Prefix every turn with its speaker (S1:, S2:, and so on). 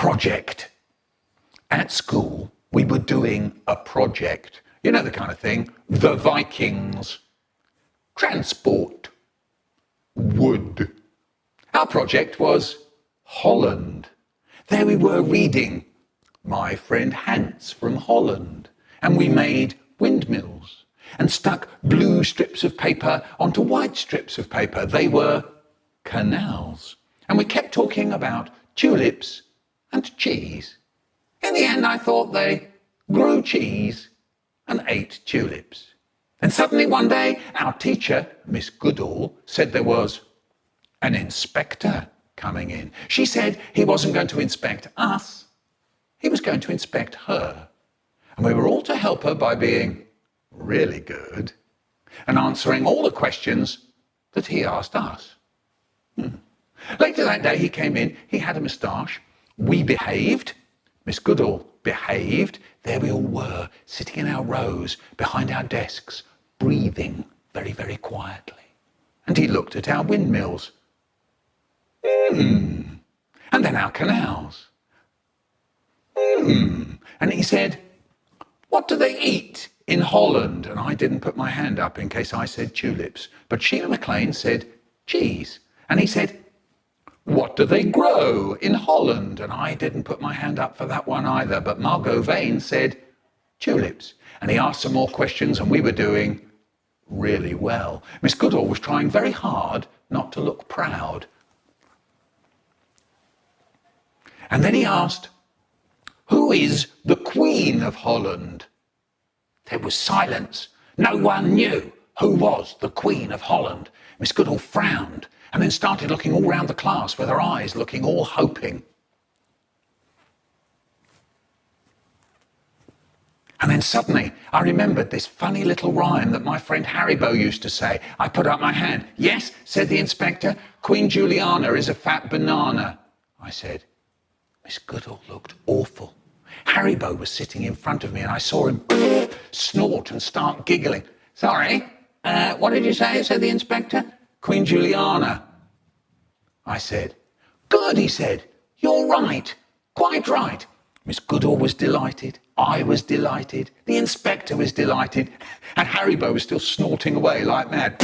S1: project. At school, we were doing a project. You know the kind of thing. The Vikings. Transport. Wood. Our project was Holland. There we were reading My Friend Hans from Holland. And we made windmills and stuck blue strips of paper onto white strips of paper. They were canals. And we kept talking about tulips and cheese. In the end, I thought they grew cheese and ate tulips. And suddenly one day, our teacher, Miss Goodall, said there was an inspector coming in. She said he wasn't going to inspect us. He was going to inspect her. And we were all to help her by being really good and answering all the questions that he asked us. Later that day he came in, he had a moustache. We behaved. Miss Goodall behaved. There we all were, sitting in our rows behind our desks, breathing very, very quietly. And he looked at our windmills. And then our canals. And he said, "What do they eat in Holland?" And I didn't put my hand up in case I said tulips. But Sheila McLean said cheese. And he said, "What do they grow in Holland?" And I didn't put my hand up for that one either. But Margot Vane said tulips. And he asked some more questions and we were doing really well. Miss Goodall was trying very hard not to look proud. And then he asked, "Who is the Queen of Holland?" There was silence. No one knew who was the Queen of Holland. Miss Goodall frowned and then started looking all round the class with her eyes looking all hoping. And then suddenly I remembered this funny little rhyme that my friend Haribo used to say. I put up my hand. "Yes," said the inspector, "Queen Juliana is a fat banana." I said. Miss Goodall looked awful. Haribo was sitting in front of me and I saw him snort and start giggling. "Sorry, what did you say?" said the inspector. "Queen Juliana." I said. "Good," he said. "You're right. Quite right." Miss Goodall was delighted. I was delighted. The inspector was delighted. And Haribo was still snorting away like mad.